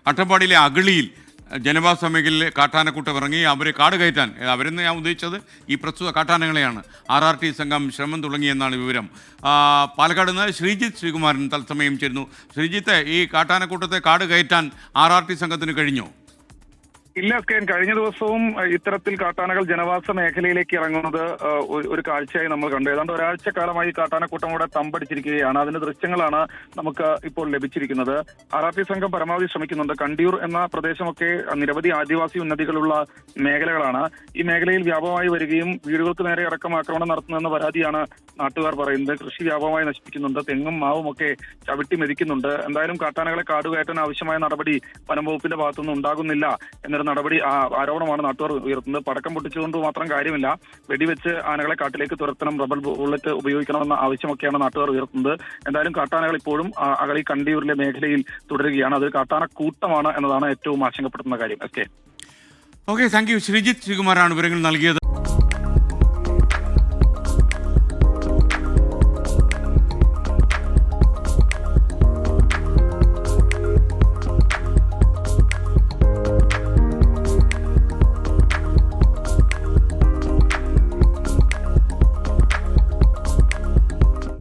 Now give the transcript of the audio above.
അട്ടപ്പാടിയിലെ അഗളിയിൽ ജനവാസ മേഖലയിലെ കാട്ടാനക്കൂട്ടം ഇറങ്ങി അവരെ കാട് കയറ്റാൻ, അവരെന്ന് ഞാൻ ഉദ്ദേശിച്ചത് ഈ പ്രസ്തുത കാട്ടാനകളെയാണ്. RRT സംഘം ശ്രമം തുടങ്ങിയെന്നാണ് വിവരം. പാലക്കാട് നിന്ന് ശ്രീജിത്ത് ശ്രീകുമാരൻ തത്സമയം ചേരുന്നു. ശ്രീജിത്ത്, ഈ കാട്ടാനക്കൂട്ടത്തെ കാട് കയറ്റാൻ RRT സംഘത്തിന് കഴിഞ്ഞോ? ഇല്ല സ്കേൻ, കഴിഞ്ഞ ദിവസവും ഇത്തരത്തിൽ കാട്ടാനകൾ ജനവാസ മേഖലയിലേക്ക് ഇറങ്ങുന്നത് ഒരു കാഴ്ചയായി നമ്മൾ കണ്ടു. ഏതാണ്ട് ഒരാഴ്ചക്കാലമായി കാട്ടാനക്കൂട്ടം കൂടെ തമ്പടിച്ചിരിക്കുകയാണ്. അതിന്റെ ദൃശ്യങ്ങളാണ് നമുക്ക് ഇപ്പോൾ ലഭിച്ചിരിക്കുന്നത്. RRT സംഘം പരമാവധി ശ്രമിക്കുന്നുണ്ട്. കണ്ടിയൂർ എന്ന പ്രദേശമൊക്കെ നിരവധി ആദിവാസി ഉന്നതികളുള്ള മേഖലകളാണ്. ഈ മേഖലയിൽ വ്യാപകമായി വരികയും വീടുകൾക്ക് നേരെ അടക്കം ആക്രമണം നടത്തുന്നതെന്ന പരാതിയാണ് നാട്ടുകാർ പറയുന്നത്. കൃഷി വ്യാപകമായി നശിപ്പിക്കുന്നുണ്ട്, തെങ്ങും മാവും ഒക്കെ ചവിട്ടി മെതിക്കുന്നുണ്ട്. എന്തായാലും കാട്ടാനകളെ കാടുകയറ്റാൻ ആവശ്യമായ നടപടി വനം വകുപ്പിന്റെ ഭാഗത്തുനിന്ന് ഉണ്ടാകുന്നില്ല എന്നൊരു ആരോപണമാണ് നാട്ടുകാർ ഉയർത്തുന്നത്. പടക്കം പൊട്ടിച്ചുകൊണ്ട് മാത്രം കാര്യമില്ല, വെടിവെച്ച് ആനകളെ കാട്ടിലേക്ക് തുരത്തണം, റബ്ബർ ബുള്ളറ്റ് ഉപയോഗിക്കണമെന്ന ആവശ്യമൊക്കെയാണ് നാട്ടുകാർ ഉയർത്തുന്നത്. എന്തായാലും കാട്ടാനകൾ ഇപ്പോഴും അഗളി കണ്ടിയൂരിലെ മേഖലയിൽ തുടരുകയാണ്. അത് കാട്ടാന കൂട്ടമാണ് എന്നതാണ് ഏറ്റവും ആശങ്കപ്പെടുത്തുന്ന കാര്യം. Okay, thank you. ശ്രീജിത്ത് ശ്രീകുമാറാണ് വിവരങ്ങൾ നൽകിയത്.